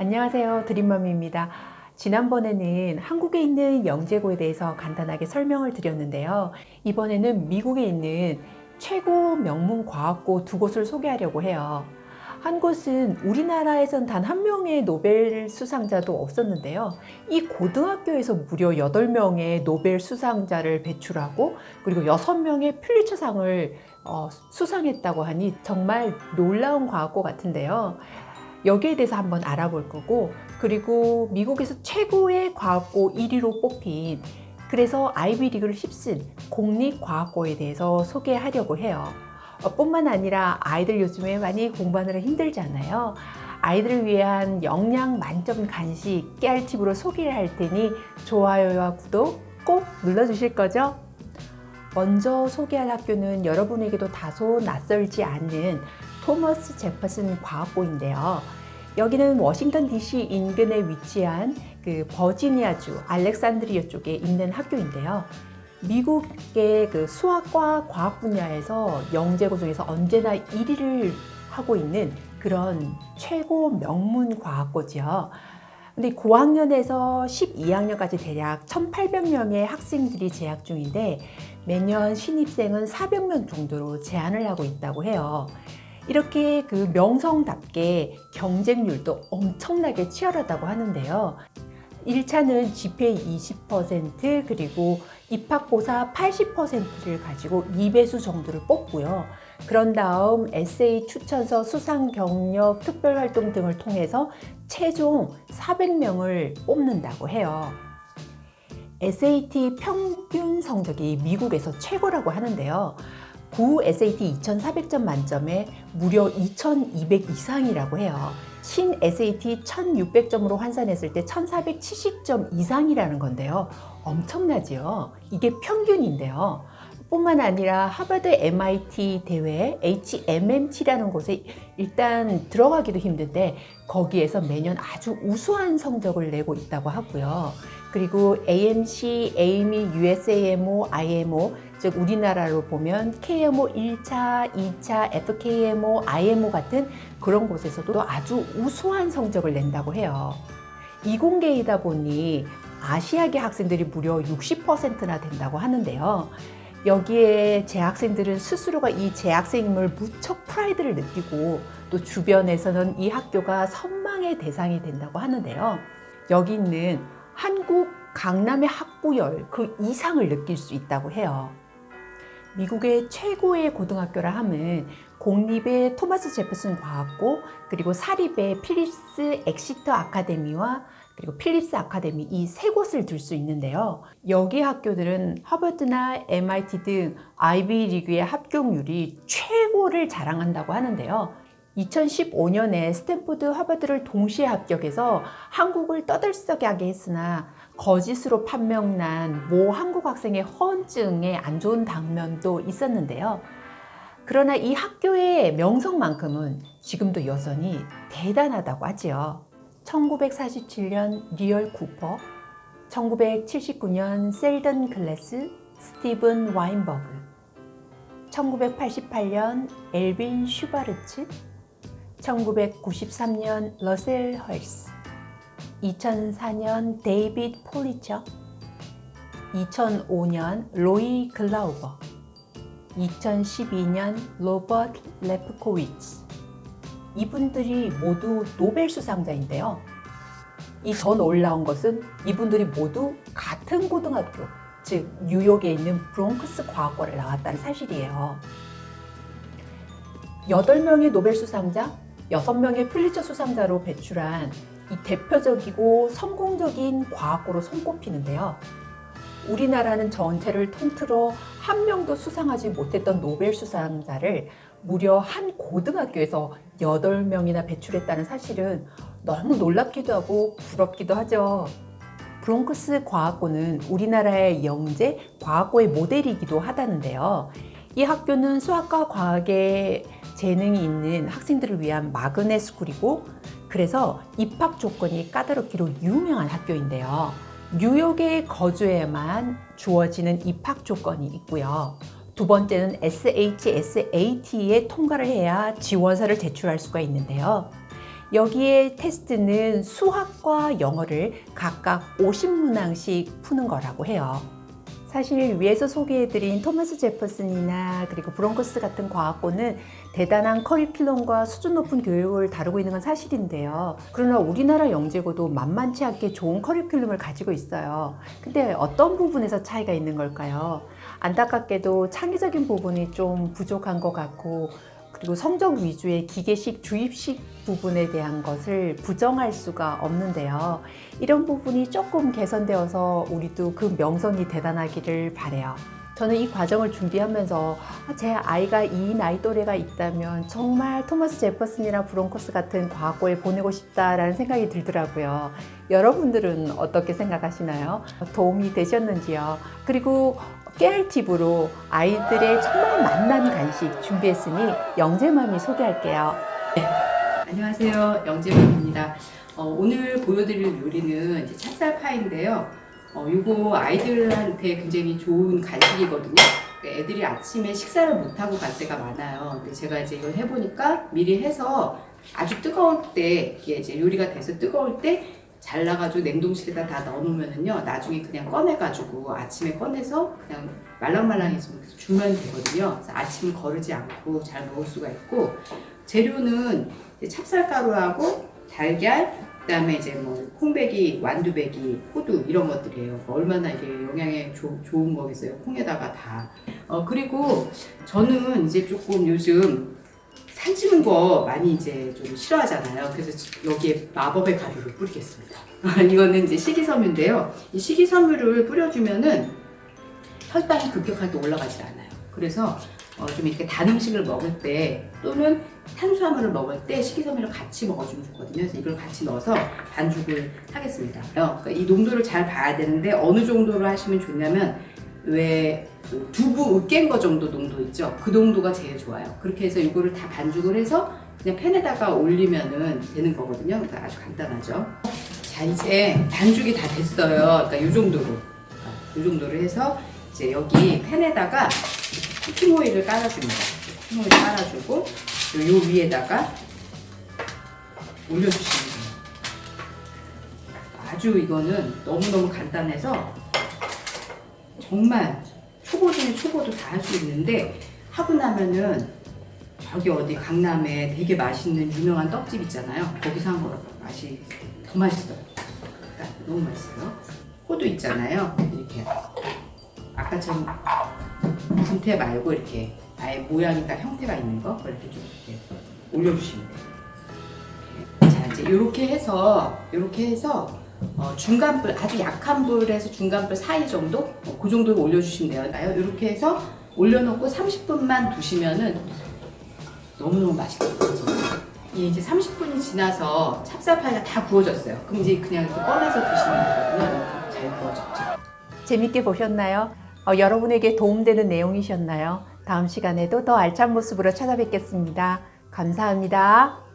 안녕하세요, 드림맘입니다. 지난번에는 한국에 있는 영재고에 대해서 간단하게 설명을 드렸는데요. 이번에는 미국에 있는 최고 명문 과학고 두 곳을 소개하려고 해요. 한 곳은 우리나라에선 단 한 명의 노벨 수상자도 없었는데요. 이 고등학교에서 무려 8명의 노벨 수상자를 배출하고 그리고 6명의 퓰리처상을 수상했다고 하니 정말 놀라운 과학고 같은데요. 여기에 대해서 한번 알아볼 거고, 그리고 미국에서 최고의 과학고 1위로 뽑힌, 그래서 아이비리그를 휩쓴 공립과학고에 대해서 소개하려고 해요. 뿐만 아니라 아이들 요즘에 많이 공부하느라 힘들잖아요. 아이들을 위한 영양 만점 간식 깨알팁으로 소개를 할 테니 좋아요와 구독 꼭 눌러주실 거죠? 먼저 소개할 학교는 여러분에게도 다소 낯설지 않는 토머스 제퍼슨 과학고인데요. 여기는 워싱턴 DC 인근에 위치한 그 버지니아주 알렉산드리아 쪽에 있는 학교인데요. 미국의 그 수학과 과학 분야에서 영재고 중에서 언제나 1위를 하고 있는 그런 최고 명문 과학고죠. 근데 고학년에서 12학년까지 대략 1,800명의 학생들이 재학 중인데 매년 신입생은 400명 정도로 제한을 하고 있다고 해요. 이렇게 그 명성답게 경쟁률도 엄청나게 치열하다고 하는데요. 1차는 GPA 20% 그리고 입학고사 80%를 가지고 2배수 정도를 뽑고요. 그런 다음 에세이 추천서, 수상 경력, 특별활동 등을 통해서 최종 400명을 뽑는다고 해요. SAT 평균 성적이 미국에서 최고라고 하는데요. 구 SAT 2,400점 만점에 무려 2,200 이상이라고 해요. 신 SAT 1,600점으로 환산했을 때 1,470점 이상이라는 건데요. 엄청나지요? 이게 평균인데요. 뿐만 아니라 하버드 MIT 대회 HMMT라는 곳에 일단 들어가기도 힘든데 거기에서 매년 아주 우수한 성적을 내고 있다고 하고요. 그리고 AMC, AME, USAMO, IMO, 즉 우리나라로 보면 KMO 1차, 2차, FKMO, IMO 같은 그런 곳에서도 아주 우수한 성적을 낸다고 해요. 이공계이다 보니 아시아계 학생들이 무려 60%나 된다고 하는데요. 여기에 재학생들은 스스로가 이 재학생임을 무척 프라이드를 느끼고 또 주변에서는 이 학교가 선망의 대상이 된다고 하는데요. 여기 있는 한국 강남의 학구열 그 이상을 느낄 수 있다고 해요. 미국의 최고의 고등학교라 함은 공립의 토마스 제퍼슨 과학고 그리고 사립의 필립스 엑시터 아카데미와 그리고 필립스 아카데미 이 세 곳을 들 수 있는데요. 여기 학교들은 하버드나 MIT 등 아이비리그의 합격률이 최고를 자랑한다고 하는데요. 2015년에 스탠포드, 하버드를 동시에 합격해서 한국을 떠들썩하게 했으나 거짓으로 판명난 모 한국 학생의 허언증에 안 좋은 당면도 있었는데요. 그러나 이 학교의 명성만큼은 지금도 여전히 대단하다고 하지요. 1947년 리얼 쿠퍼, 1979년 셀던 글래스, 스티븐 와인버그, 1988년 엘빈 슈바르츠, 1993년 러셀 헐스, 2004년 데이빗 폴리처, 2005년 로이 글라우버, 2012년 로버트 레프코위츠. 이분들이 모두 노벨 수상자인데요. 이 더 놀라운 것은 이분들이 모두 같은 고등학교, 즉 뉴욕에 있는 브롱크스 과학고를 나왔다는 사실이에요. 8명의 노벨 수상자, 6명의 퓰리처 수상자로 배출한 이 대표적이고 성공적인 과학고로 손꼽히는데요. 우리나라는 전체를 통틀어 한 명도 수상하지 못했던 노벨 수상자를 무려 한 고등학교에서 8명이나 배출했다는 사실은 너무 놀랍기도 하고 부럽기도 하죠. 브롱크스 과학고는 우리나라의 영재 과학고의 모델이기도 하다는데요. 이 학교는 수학과 과학에 재능이 있는 학생들을 위한 마그넷 스쿨이고 그래서 입학 조건이 까다롭기로 유명한 학교인데요. 뉴욕에 거주해야만 주어지는 입학 조건이 있고요. 두 번째는 SHSAT에 통과를 해야 지원서를 제출할 수가 있는데요. 여기에 테스트는 수학과 영어를 각각 50문항씩 푸는 거라고 해요. 사실 위에서 소개해드린 토마스 제퍼슨이나 그리고 브론커스 같은 과학고는 대단한 커리큘럼과 수준 높은 교육을 다루고 있는 건 사실인데요. 그러나 우리나라 영재고도 만만치 않게 좋은 커리큘럼을 가지고 있어요. 근데 어떤 부분에서 차이가 있는 걸까요? 안타깝게도 창의적인 부분이 좀 부족한 것 같고, 그리고 성적 위주의 기계식, 주입식 부분에 대한 것을 부정할 수가 없는데요. 이런 부분이 조금 개선되어서 우리도 그 명성이 대단하기를 바라요. 저는 이 과정을 준비하면서 제 아이가 이 나이 또래가 있다면 정말 토마스 제퍼슨이나 브론커스 같은 과학고에 보내고 싶다라는 생각이 들더라고요. 여러분들은 어떻게 생각하시나요? 도움이 되셨는지요? 그리고 깨알팁으로 아이들의 정말 맛난 간식 준비했으니 영재맘이 소개할게요. 네, 안녕하세요. 영재맘입니다. 오늘 보여드릴 요리는 이제 찹쌀파인데요. 이거 아이들한테 굉장히 좋은 간식이거든요. 애들이 아침에 식사를 못하고 갈 때가 많아요. 근데 제가 이제 이걸 해보니까 미리 해서 아주 뜨거울 때, 이게 이제 요리가 돼서 뜨거울 때 잘라가지고 냉동실에다 다 넣어놓으면은요, 나중에 그냥 꺼내가지고 아침에 꺼내서 그냥 말랑말랑해지면 주면 되거든요. 그래서 아침 거르지 않고 잘 먹을 수가 있고, 재료는 찹쌀가루하고 달걀, 그다음에 이제 뭐 콩배기, 완두배기, 호두 이런 것들이에요. 얼마나 이게 영양에 좋은 거겠어요. 콩에다가 다. 그리고 저는 이제 조금 요즘 살찌는 거 많이 이제 좀 싫어하잖아요. 그래서 여기에 마법의 가루를 뿌리겠습니다. 이거는 이제 식이섬유인데요. 이 식이섬유를 뿌려주면은 혈당이 급격하게 올라가지 않아요. 그래서 좀 이렇게 단 음식을 먹을 때 또는 탄수화물을 먹을 때 식이섬유를 같이 먹어주면 좋거든요. 그래서 이걸 같이 넣어서 반죽을 하겠습니다. 그러니까 이 농도를 잘 봐야 되는데 어느 정도로 하시면 좋냐면 왜 두부 으깬 거 정도 농도 있죠? 그 농도가 제일 좋아요. 그렇게 해서 이거를 다 반죽을 해서 그냥 팬에다가 올리면은 되는 거거든요. 그러니까 아주 간단하죠. 자, 이제 반죽이 다 됐어요. 그러니까 이 정도로. 이 정도로 해서 이제 여기 팬에다가 쿠킹 오일을 깔아줍니다. 쿠킹 오일 깔아주고 요 위에다가 올려주시면 돼요. 아주 이거는 너무너무 간단해서 정말 초보 중에 초보도 다 할 수 있는데, 하고 나면은 저기 어디 강남에 되게 맛있는 유명한 떡집 있잖아요. 거기서 한 거 맛이 더 맛있어요. 그러니까 너무 맛있어요. 호두 있잖아요. 이렇게 아까처럼 분태 말고 이렇게 아예 모양이 딱 형태가 있는 거, 그걸 이렇게 좀 이렇게 올려주시면 돼요. 자, 이제 이렇게 해서 중간불, 아주 약한 불에서 중간불 사이 정도? 그 정도로 올려주시면 돼요. 이렇게 해서 올려놓고 30분만 두시면은 너무너무 맛있거든요. 이제 30분이 지나서 찹쌀파이가 다 구워졌어요. 그럼 이제 그냥 이렇게 꺼내서 드시면 되거든요. 잘 구워졌죠. 재밌게 보셨나요? 여러분에게 도움되는 내용이셨나요? 다음 시간에도 더 알찬 모습으로 찾아뵙겠습니다. 감사합니다.